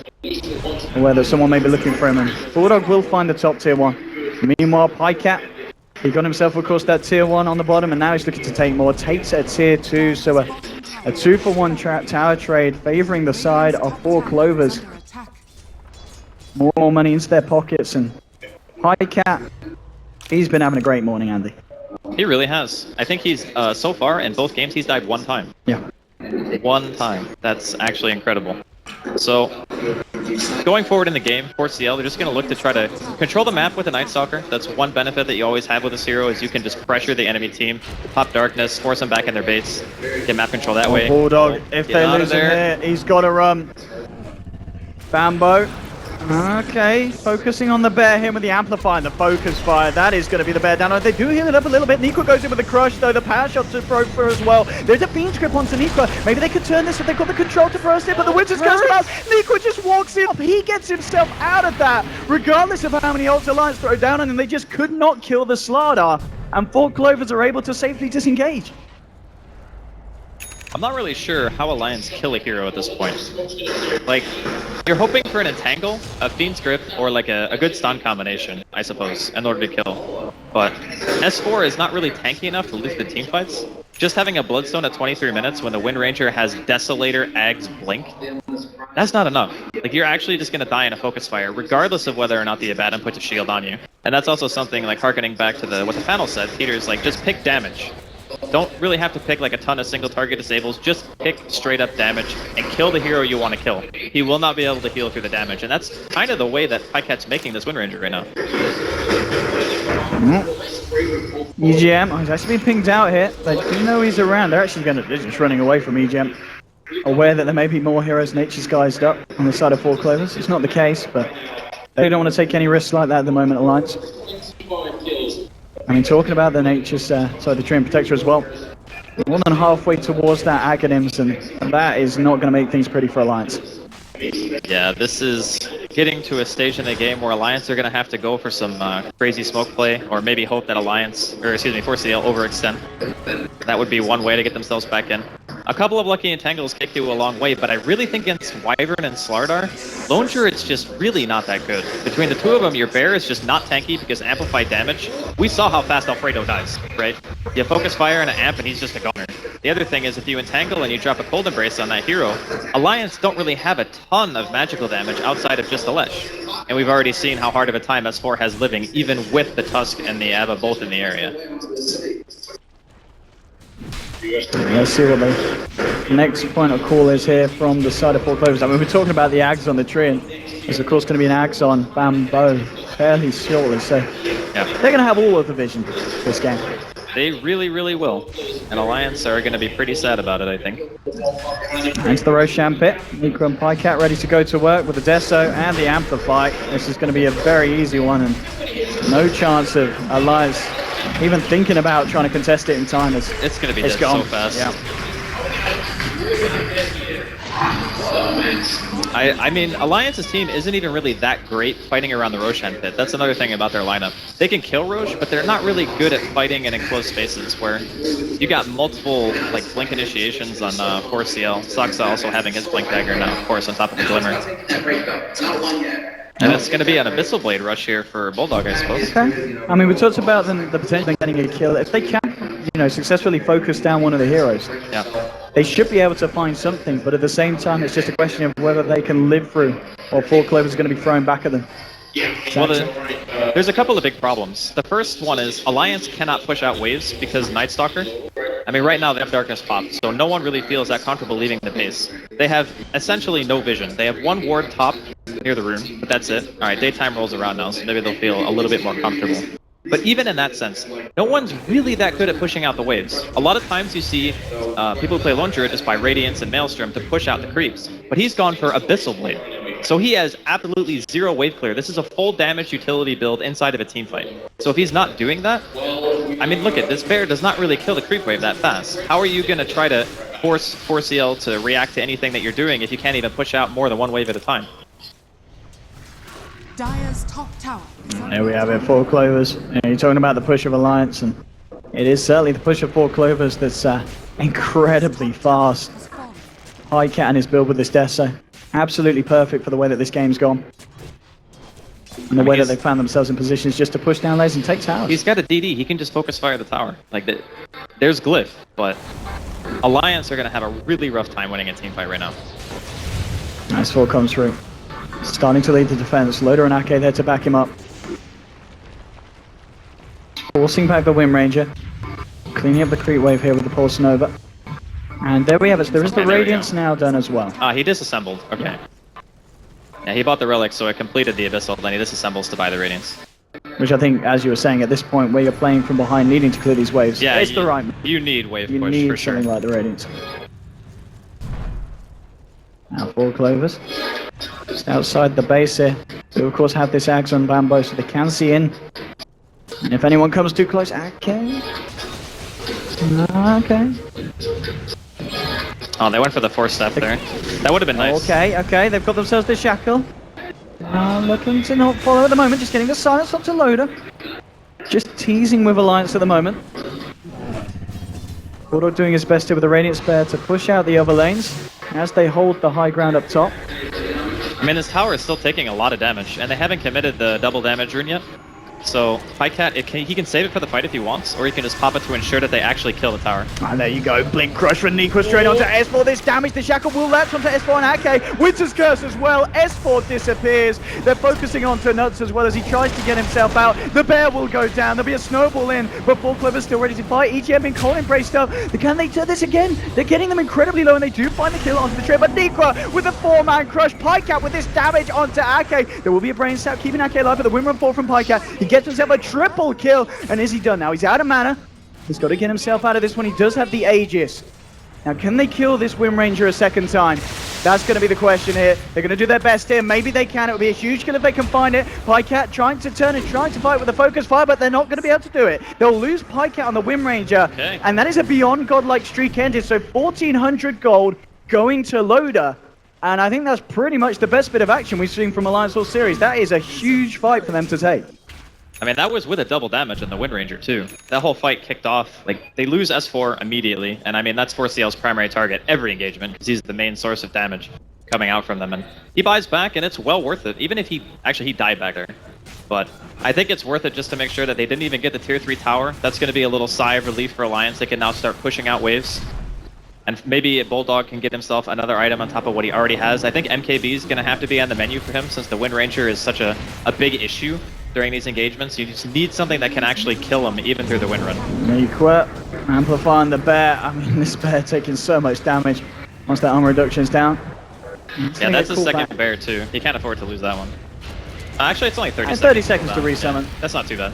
Whether someone may be looking for him, and Bulldog will find the top tier 1. Meanwhile, Pycat, he got himself, of course, that tier 1 on the bottom, and now he's looking to take more. Takes a tier 2, so a 2-for-1 tower trade, favoring the side of 4 Clovers. More money into their pockets, and Pycat, he's been having a great morning, Andy. He really has. I think he's, so far, in both games, he's died 1 time. Yeah. 1 time. That's actually incredible. So, going forward in the game, 4C&L, they're just going to look to try to control the map with a Night Stalker. That's one benefit that you always have with this hero, is you can just pressure the enemy team, pop darkness, force them back in their base, get map control that way. Bulldog, if they lose him here, he's got to run. Bambo. Okay, focusing on the bear here with the amplifier and the focus fire. That is going to be the bear down. They do heal it up a little bit. Nikwa goes in with the crush, though. The power shot to throw for as well. There's a Fiend's Grip onto Nikwa. Maybe they could turn this if they've got the control to burst it, but the Winter's Curse come out. Nikwa just walks in. He gets himself out of that, regardless of how many ults Alliance throw down on him. They just could not kill the Slardar, and 4 Clovers are able to safely disengage. I'm not really sure how Alliance kill a hero at this point. Like, you're hoping for an Entangle, a Fiend's Grip, or like a good stun combination, I suppose, in order to kill. But S4 is not really tanky enough to lose the team fights. Just having a Bloodstone at 23 minutes when the Wind Ranger has Desolator, Ags, Blink, that's not enough. Like, you're actually just going to die in a Focus Fire, regardless of whether or not the Abaddon puts a shield on you. And that's also something, like, harkening back to what the panel said, Peter's like, just pick damage. don't really have to pick like a ton of single target disables. Just pick straight up damage and kill the hero you want to kill. He will not be able to heal through the damage, and that's kind of the way that Pycat's making this Wind Ranger right now. EGM, oh, he's actually been pinged out here. They do know he's around. They're actually they're just running away from EGM. Aware that there may be more heroes Nature's guised up on the side of 4 Clovers. It's not the case, but they don't want to take any risks like that at the moment, Alliance. I mean, talking about the Nature's side, the Dream Protector as well. More than halfway towards that Aghanims, and that is not going to make things pretty for Alliance. Yeah, this is getting to a stage in the game where Alliance are going to have to go for some crazy smoke play, or maybe hope that 4C&L overextend. That would be one way to get themselves back in. A couple of lucky entangles kick you a long way, but I really think against Wyvern and Slardar, Lone Druid's just really not that good. Between the two of them, your Bear is just not tanky because amplified damage. We saw how fast Alfredo dies, right? You focus fire on an amp and he's just a goner. The other thing is if you entangle and you drop a Cold Embrace on that hero, Alliance don't really have a ton of magical damage outside of just a Lesh. And we've already seen how hard of a time S4 has living, even with the Tusk and the Ava both in the area. Let's see what the next point of call is here from the side of 4 Clovers. I mean, we're talking about the Ags on the tree, and there's of course going to be an Ags on Bambo fairly shortly, so yeah. They're going to have all of the vision this game. They really, really will. And Alliance are going to be pretty sad about it, I think. Into the Roshan pit. Nico and Pycat ready to go to work with the Deso and the Amplify. This is going to be a very easy one, and no chance of Alliance even thinking about trying to contest it in time. It's going to be dead so fast. Yeah. I mean, Alliance's team isn't even really that great fighting around the Roshan pit. That's another thing about their lineup. They can kill Rosh, but they're not really good at fighting in enclosed spaces where you got multiple like blink initiations on 4CL. Saksa also having his blink dagger now, of course, on top of the Glimmer. And it's going to be an Abyssal Blade rush here for Bulldog, I suppose. Okay. I mean, we talked about the potential of getting a kill. If they can, successfully focus down one of the heroes, yeah, they should be able to find something. But at the same time, it's just a question of whether they can live through, or 4 Clovers are going to be thrown back at them. Well, there's a couple of big problems. The first one is Alliance cannot push out waves because Night Stalker. I mean, right now they have Darkness Pop, so no one really feels that comfortable leaving the base. They have essentially no vision. They have one ward top near the rune, but that's it. Alright, daytime rolls around now, so maybe they'll feel a little bit more comfortable. But even in that sense, no one's really that good at pushing out the waves. A lot of times you see people who play Lone Druid just buy Radiance and Maelstrom to push out the creeps, but he's gone for Abyssal Blade. So he has absolutely zero wave clear. This is a full damage utility build inside of a team fight. So if he's not doing that, I mean, look at this Bear does not really kill the creep wave that fast. How are you going to try to force 4CL to react to anything that you're doing if you can't even push out more than one wave at a time? Dire's top tower. There we have it, 4 Clovers. You're talking about the push of Alliance, and it is certainly the push of 4 Clovers that's incredibly fast. Pycat and his build with this Deso. Absolutely perfect for the way that this game's gone. And the way that they found themselves in positions just to push down layers and take towers. He's got a DD, he can just focus fire the tower. Like, there's Glyph, but Alliance are going to have a really rough time winning a team fight right now. Nice 4 comes through. Starting to lead the defense. Loader and Ake there to back him up. Forcing back the Wind Ranger. Cleaning up the creep wave here with the Pulse Nova. And there we have it. There is the Radiance now done as well. Ah, he disassembled. Okay. Yeah, he bought the relic, so it completed the Abyssal, then he disassembles to buy the Radiance. Which I think, as you were saying, at this point where you're playing from behind, needing to clear these waves, yeah, it's the right move. You need wave you push need for sure. something like the Radiance. Now 4 Clovers. Just outside the base here. We of course have this Ags on Bambo, so they can see in. And if anyone comes too close, okay. Okay. Oh, they went for the 4-step there. That would have been nice. Okay, they've got themselves the shackle. Looking to not follow at the moment, just getting the silence up to Loader. Just teasing with Alliance at the moment. Gordo doing his best here with the Radiant Spare to push out the other lanes as they hold the high ground up top. I mean, this tower is still taking a lot of damage, and they haven't committed the double damage rune yet. So Pycat, he can save it for the fight if he wants, or he can just pop it to ensure that they actually kill the tower. And there you go, Blink Crush from Nico straight onto S4. This damage, the Shackle will latch onto S4 and Ake. Winter's Curse as well. S4 disappears. They're focusing onto Nuts as well as he tries to get himself out. The bear will go down. There'll be a snowball in, but 4Clover's still ready to fight. EGM being cold embraced up. Can they do this again? They're getting them incredibly low, and they do find the kill onto the trip. But Nikwa with a 4-man crush. Pycat with this damage onto Ake. There will be a brain sap keeping Ake alive, but the win run 4 from Pycat. He gets himself a triple kill, and is he done now? He's out of mana. He's got to get himself out of this one. He does have the Aegis. Now, can they kill this Wind Ranger a second time? That's going to be the question here. They're going to do their best here. Maybe they can. It would be a huge kill if they can find it. Pycat trying to turn and trying to fight with a focus fire, but they're not going to be able to do it. They'll lose Pycat on the Wind Ranger, and that is a beyond godlike streak ended. So 1,400 gold going to Loader. And I think that's pretty much the best bit of action we've seen from Alliance World Series. That is a huge fight for them to take. I mean, that was with a double damage in the Wind Ranger, too. That whole fight kicked off, like, they lose S4 immediately, and I mean, that's 4CL's primary target every engagement, because he's the main source of damage coming out from them, and he buys back, and it's well worth it, even if he died back there. But I think it's worth it just to make sure that they didn't even get the tier 3 tower. That's going to be a little sigh of relief for Alliance. They can now start pushing out waves. And maybe Bulldog can get himself another item on top of what he already has. I think MKB is going to have to be on the menu for him, since the Wind Ranger is such a big issue during these engagements. You just need something that can actually kill him, even through the wind run. Nequit amplifying the bear. I mean, this bear taking so much damage once that armor reduction's down. Yeah, that's the second bear, too. He can't afford to lose that one. Actually, it's only 30 seconds. 30 seconds to resummon. Yeah, that's not too bad.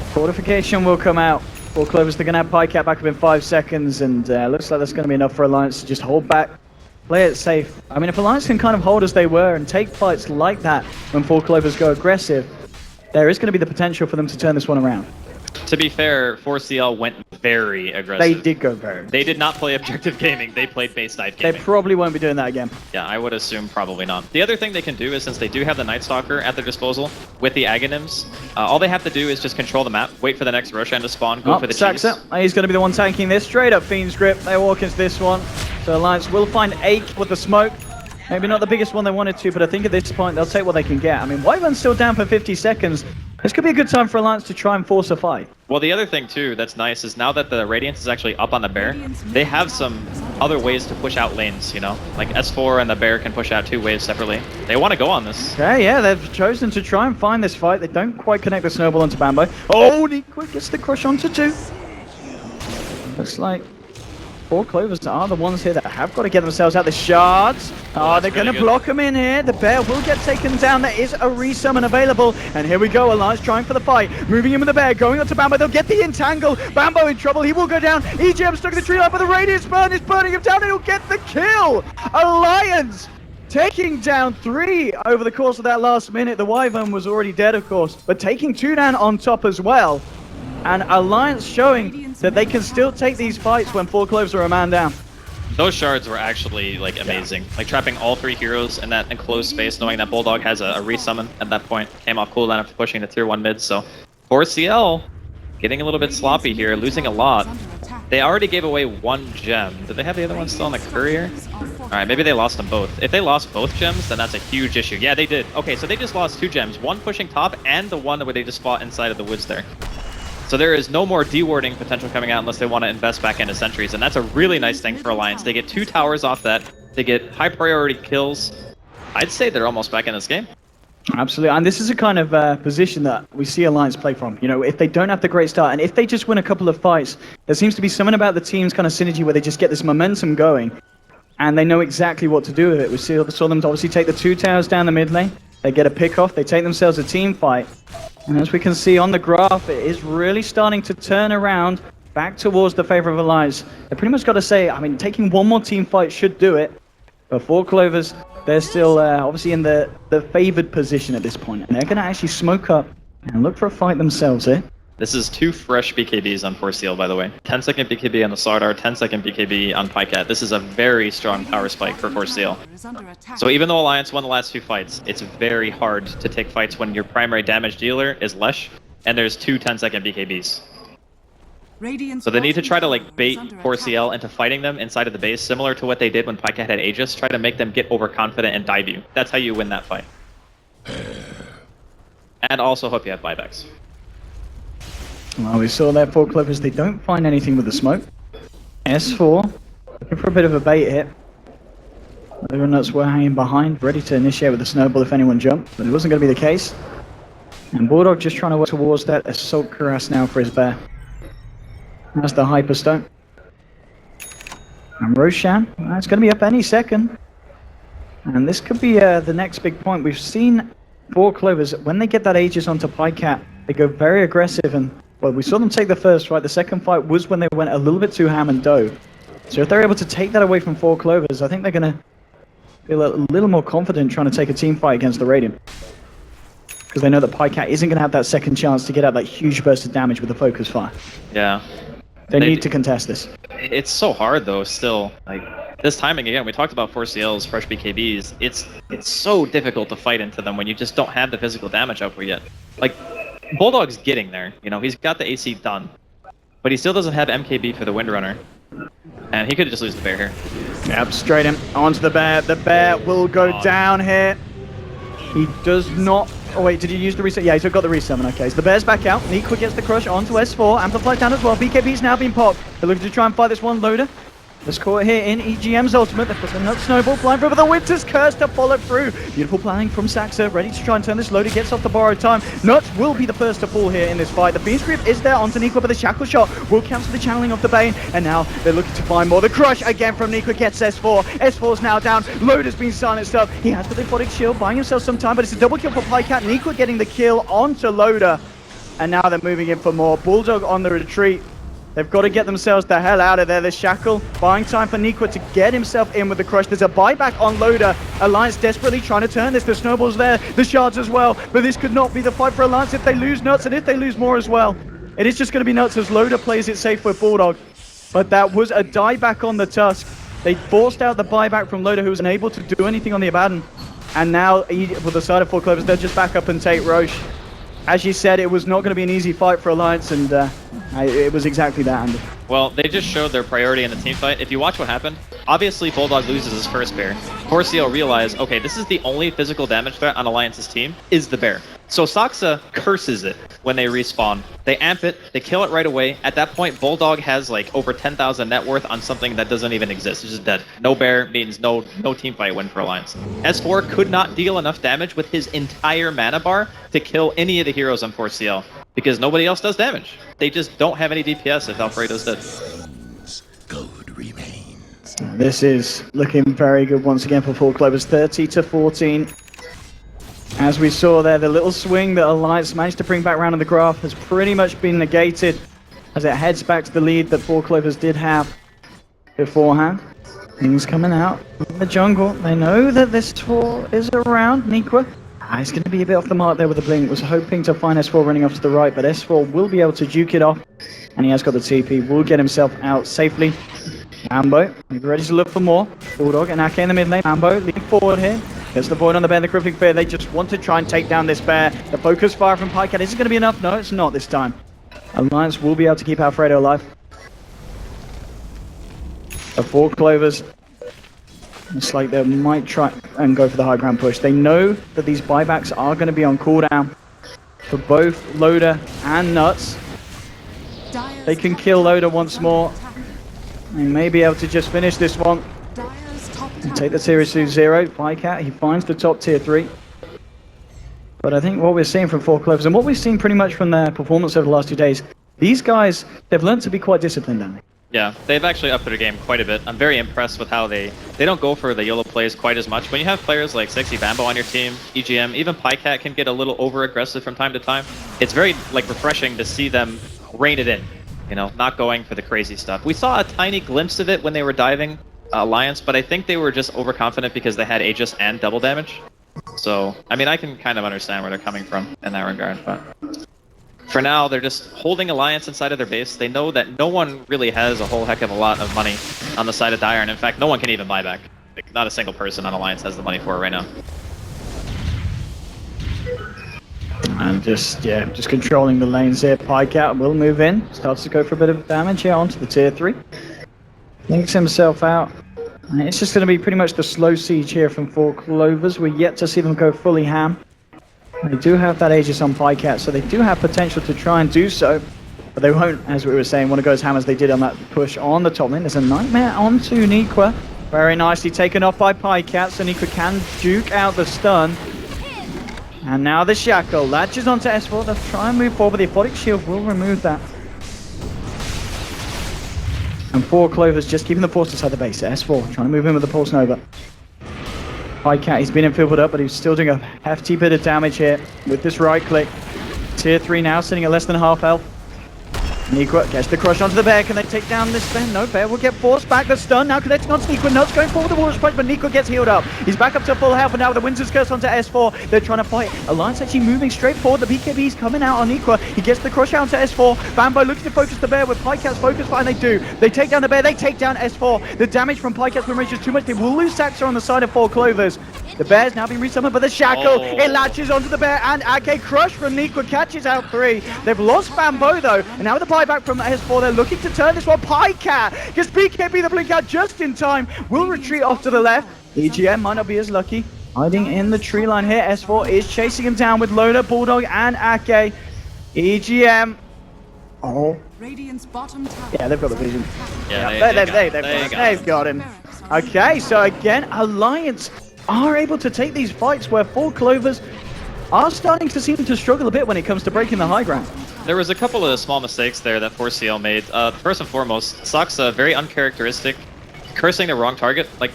Fortification will come out. 4Clovers, they're going to have Pycat back up in 5 seconds, and looks like that's going to be enough for Alliance to just hold back, play it safe. I mean, if Alliance can kind of hold as they were and take fights like that when 4Clovers go aggressive, there is going to be the potential for them to turn this one around. To be fair, 4CL went very aggressive. They did go very aggressive. They did not play objective gaming. They played base dive gaming. They probably won't be doing that again. Yeah, I would assume probably not. The other thing they can do is, since they do have the Night Stalker at their disposal with the Aghanims, all they have to do is just control the map, wait for the next Roshan to spawn, go for the cheese. He's going to be the one tanking this. Straight up Fiend's Grip. They walk into this one. So Alliance will find Ake with the smoke. Maybe not the biggest one they wanted to, but I think at this point they'll take what they can get. I mean, Wyvern's still down for 50 seconds. This could be a good time for Alliance to try and force a fight. Well, the other thing, too, that's nice is now that the Radiance is actually up on the Bear, they have some other ways to push out lanes, you know? Like S4 and the Bear can push out 2 waves separately. They want to go on this. Okay, yeah, they've chosen to try and find this fight. They don't quite connect the snowball onto Bambo. Oh, Nequit gets the crush onto 2. Looks like 4Clovers are the ones here that have got to get themselves out the shards. Oh, they're going to block them in here. The bear will get taken down. There is a resummon available. And here we go. Alliance trying for the fight. Moving in with the bear. Going on to Bambo. They'll get the entangle. Bambo in trouble. He will go down. EGM stuck in the tree line, but the radius burn is burning him down. And he'll get the kill. Alliance taking down 3 over the course of that last minute. The Wyvern was already dead, of course, but taking 2 down on top as well. And Alliance showing that they can still take these fights when 4Clovers are a man down. Those shards were actually, like, amazing. Yeah. Like, trapping all 3 heroes in that enclosed space, knowing that Bulldog has a resummon at that point. Came off cooldown after pushing the tier 1 mid, so 4CL getting a little bit sloppy here, losing a lot. They already gave away 1 gem. Did they have the other one still on the courier? Alright, maybe they lost them both. If they lost both gems, then that's a huge issue. Yeah, they did. Okay, so they just lost 2 gems. One pushing top, and the one where they just fought inside of the woods there. So there is no more dewarding potential coming out unless they want to invest back into sentries, and that's a really nice thing for Alliance. They get 2 towers off that. They get high priority kills. I'd say they're almost back in this game. Absolutely, and this is a kind of position that we see Alliance play from. You know, if they don't have the great start, and if they just win a couple of fights, there seems to be something about the team's kind of synergy where they just get this momentum going, and they know exactly what to do with it. We saw them obviously take the 2 towers down the mid lane. They get a pick off. They take themselves a team fight. And as we can see on the graph, it is really starting to turn around back towards the favor of Alliance. They pretty much got to say, I mean, taking 1 more team fight should do it. But 4Clovers, they're still obviously in the favored position at this point. And they're going to actually smoke up and look for a fight themselves here. This is 2 fresh BKBs on 4CL, by the way. 10-second BKB on the Slardar, 10-second BKB on Pycat. This is a very strong power spike for 4CL. So even though Alliance won the last 2 fights, it's very hard to take fights when your primary damage dealer is Lesh, and there's 2 10-second BKBs. So they need to try to, like, bait 4CL into fighting them inside of the base, similar to what they did when Pycat had Aegis. Try to make them get overconfident and dive you. That's how you win that fight. And also hope you have buybacks. Well, we saw there 4 Clovers. They don't find anything with the smoke. S4 looking for a bit of a bait hit. Everyone else were hanging behind, ready to initiate with the snowball if anyone jumped, but it wasn't going to be the case. And Bulldog just trying to work towards that assault cuirass now for his bear. That's the Hyperstone. And Roshan, it's going to be up any second. And this could be the next big point. We've seen 4 Clovers, when they get that Aegis onto Pycat, they go very aggressive. And, well, we saw them take the first fight. The second fight was when they went a little bit too ham and dove. So if they're able to take that away from 4 Clovers, I think they're going to feel a little more confident trying to take a team fight against the Radiant. Because they know that Pycat isn't going to have that second chance to get out that huge burst of damage with the focus fire. Yeah. They need to contest this. It's so hard though, still. Like, this timing again, we talked about 4CL's fresh BKBs. It's so difficult to fight into them when you just don't have the physical damage output yet. Like, Bulldog's getting there, you know, he's got the AC done. But he still doesn't have MKB for the Windrunner. And he could just lose the bear here. Yep, straight in onto the bear. The bear will go down here. He does not... Oh wait, did he use the reset? Yeah, he's got the resummon. Okay, so the bear's back out. Niqua gets the crush onto S4. Amplified down as well. BKB's now been popped. They're looking to try and fight this one. Loader. Let's call it here in EGM's ultimate. They've got the Nut Snowball flying through, but the Winter's Curse to follow through. Beautiful planning from Saxa, ready to try and turn this. Loader gets off the borrowed time. Nuts will be the first to fall here in this fight. The Fiend's Grip is there onto Niqua, but the Shackle Shot will cancel the channeling of the Bane. And now they're looking to find more. The crush again from Niqua gets S4. S4's now down. Loader's been silenced up. He has the Lymphotic Shield, buying himself some time, but it's a double kill for Pycat. Niqua getting the kill onto Loader. And now they're moving in for more. Bulldog on the retreat. They've got to get themselves the hell out of there. The Shackle, buying time for Niqua to get himself in with the crush. There's a buyback on Loader. Alliance desperately trying to turn this. The Snowball's there, the Shards as well. But this could not be the fight for Alliance if they lose Nuts and if they lose more as well. It is just going to be Nuts as Loader plays it safe with Bulldog. But that was a dieback on the Tusk. They forced out the buyback from Loader, who was unable to do anything on the Abaddon. And now, with the side of 4 Clovers, they'll just back up and take Roche. As you said, it was not going to be an easy fight for Alliance, and it was exactly that, Andy. Well, they just showed their priority in the team fight. If you watch what happened, obviously Bulldog loses his first bear. 4CL realized, okay, this is the only physical damage threat on Alliance's team, is the bear. So Saxa curses it when they respawn. They amp it, they kill it right away. At that point, Bulldog has like over 10,000 net worth on something that doesn't even exist. It's just dead. No bear means no team fight win for Alliance. S4 could not deal enough damage with his entire mana bar to kill any of the heroes on 4CL. Because nobody else does damage. They just don't have any DPS if Alfredo's dead. Code remains. This is looking very good once again for 4 Clovers, 30-14. As we saw there, the little swing that Alliance managed to bring back round in the graph has pretty much been negated as it heads back to the lead that 4 Clovers did have beforehand. Things coming out in the jungle. They know that this 4 is around. Niqua. He's going to be a bit off the mark there with the blink. Was hoping to find S4 running off to the right, but S4 will be able to juke it off. And he has got the TP. Will get himself out safely. Ambo, ready to look for more. Bulldog and Ake in the mid lane. Ambo leading forward here. Gets the Void on the bear, the Crippling Fear. They just want to try and take down this bear. The focus fire from Pycat. Is it going to be enough? No, it's not this time. Alliance will be able to keep Alfredo alive. The 4 Clovers. It's like they might try and go for the high ground push. They know that these buybacks are going to be on cooldown for both Loader and Nuts. They can kill Loader once more. They may be able to just finish this one. And take the tier 2-0. Pycat, he finds the top tier 3. But I think what we're seeing from 4 Clovers, and what we've seen pretty much from their performance over the last 2 days, these guys, they've learned to be quite disciplined, haven't they? Yeah, they've actually upped their game quite a bit. I'm very impressed with how they don't go for the YOLO plays quite as much. When you have players like Sexy Bambo on your team, EGM, even Pycat can get a little over-aggressive from time to time. It's very like refreshing to see them rein it in, you know, not going for the crazy stuff. We saw a tiny glimpse of it when they were diving Alliance, but I think they were just overconfident because they had Aegis and double damage. So, I mean, I can kind of understand where they're coming from in that regard, but for now, they're just holding Alliance inside of their base. They know that no one really has a whole heck of a lot of money on the side of Dire, and in fact, no one can even buy back. Like, not a single person on Alliance has the money for it right now. And just controlling the lanes here. Pycat will move in. Starts to go for a bit of damage here onto the tier 3. Links himself out. And it's just going to be pretty much the slow siege here from 4 Clovers. We're yet to see them go fully ham. They do have that Aegis on Pycat, so they do have potential to try and do so. But they won't, as we were saying, want to go as ham as they did on that push on the top lane. There's a Nightmare onto Nikwa. Very nicely taken off by Pycat, so Nikwa can juke out the stun. And now the Shackle latches onto S4. They'll try and move forward, but the Aphotic Shield will remove that. And 4 Clovers just keeping the force inside the base. S4 trying to move in with the Pulse Nova. Pycat, he's been infiltrated up, but he's still doing a hefty bit of damage here with this right click. Tier 3 now, sitting at less than half health. Nikwa gets the crush onto the bear. Can they take down this bear? No, bear will get forced back. The stun now connecting onto Nikwa. Nuts going forward with the Warrior's Punch, but Nikwa gets healed up. He's back up to full health, and now with the Winter's Curse onto S4. They're trying to fight. Alliance actually moving straight forward. The BKB is coming out on Nikwa. He gets the crush out onto S4. Bambo looking to focus the bear with Pycat's focus fire, and they do. They take down the bear. They take down S4. The damage from Pycat's win range is too much. They will lose Saxa on the side of 4 Clovers. The bear's now being resummoned by the Shackle. It latches onto the bear, and Ake crush from Nikwa catches out 3. They've lost Bambo though, and now with the buyback from S4, they're looking to turn this one. Pycat gets BKB the blink out just in time. Will retreat off to the left. EGM might not be as lucky. Hiding in the tree line here. S4 is chasing him down with Loda, Bulldog, and Ake. EGM. Oh. Radiant's bottom tower. Yeah, they've got the vision. Yeah, They've got him. Okay, so again, Alliance are able to take these fights where 4 Clovers are starting to seem to struggle a bit when it comes to breaking the high ground. There was a couple of small mistakes there that 4C&L made. First and foremost, Saxa, very uncharacteristic, cursing the wrong target. Like,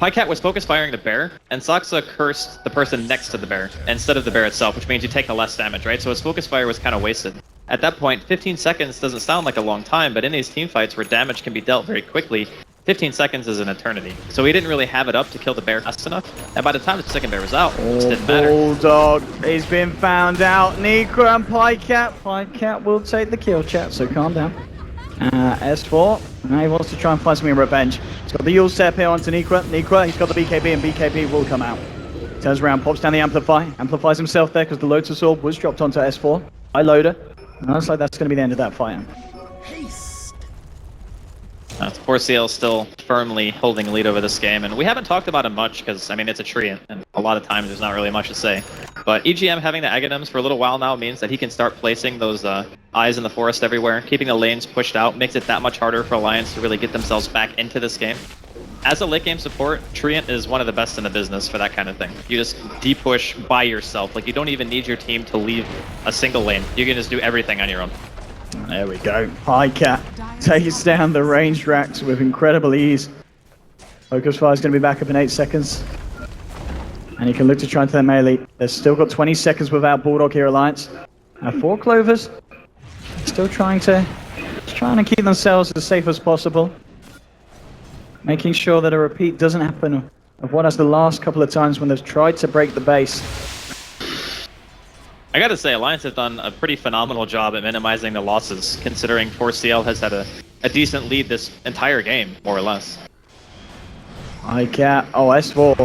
Pycat was focus firing the bear, and Saxa cursed the person next to the bear instead of the bear itself, which means you take the less damage, right? So his focus fire was kind of wasted. At that point, 15 seconds doesn't sound like a long time, but in these team fights where damage can be dealt very quickly, 15 seconds is an eternity. So he didn't really have it up to kill the bear fast enough. And by the time the second bear was out, it just didn't matter. Bulldog, he's been found out. Nikwa and Pycat. Pycat will take the kill, chat, so calm down. S4, now he wants to try and find something in revenge. He's got the Yule step here onto Nikwa. Nikwa, he's got the BKB, and BKB will come out. Turns around, pops down the Amplify. Amplifies himself there because the Lotus Orb was dropped onto S4 by Loader. And looks like that's going to be the end of that fight. 4C&L still firmly holding lead over this game, and we haven't talked about it much because, I mean, it's a tree, and a lot of times there's not really much to say. But EGM having the Aghanims for a little while now means that he can start placing those eyes in the forest everywhere. Keeping the lanes pushed out makes it that much harder for Alliance to really get themselves back into this game. As a late game support, Treant is one of the best in the business for that kind of thing. You just de-push by yourself. Like, you don't even need your team to leave a single lane. You can just do everything on your own. There we go. Pycat takes down the ranged racks with incredible ease. Focus Fire is going to be back up in 8 seconds. And he can look to try into their melee. They've still got 20 seconds without Bulldog here, Alliance. 4 Clovers still trying to keep themselves as safe as possible. Making sure that a repeat doesn't happen of what has the last couple of times when they've tried to break the base. I gotta say, Alliance has done a pretty phenomenal job at minimizing the losses, considering 4C&L has had a decent lead this entire game, more or less. Pycat, oh, S4.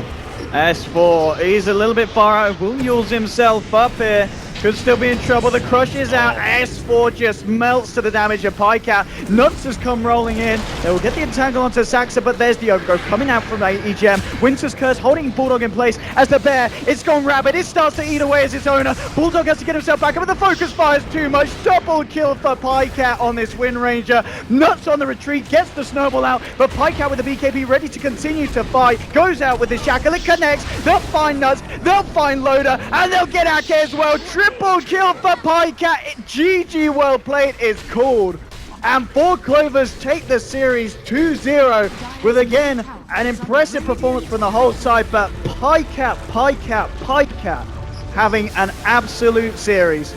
S4, he's a little bit far out. Will Yules himself up here. Could still be in trouble. The crush is out. S4 just melts to the damage of Pycat. Nuts has come rolling in. They will get the entangle onto Saxa, but there's the Ogre coming out from EGM. Winter's Curse holding Bulldog in place as the bear. It's gone rabid. It starts to eat away as its owner. Bulldog has to get himself back up, but the focus fires too much. Double kill for Pycat on this Wind Ranger. Nuts on the retreat, gets the snowball out, but Pycat with the BKB ready to continue to fight. Goes out with the Shackle. It connects. They'll find Nuts. They'll find Loader, and they'll get Ake as well. Triple kill for Pycat. GG well played is called. And 4 Clovers take the series 2-0 with, again, an impressive performance from the whole side, but Pycat having an absolute series.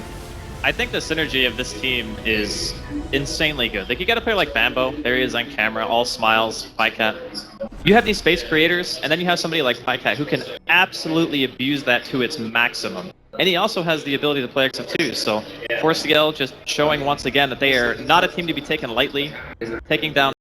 I think the synergy of this team is insanely good. Like, you got a player like Bambo, there he is on camera, all smiles, Pycat. You have these space creators, and then you have somebody like Pycat who can absolutely abuse that to its maximum. And he also has the ability to play XF2, so 4C&L just showing once again that they are not a team to be taken lightly, taking down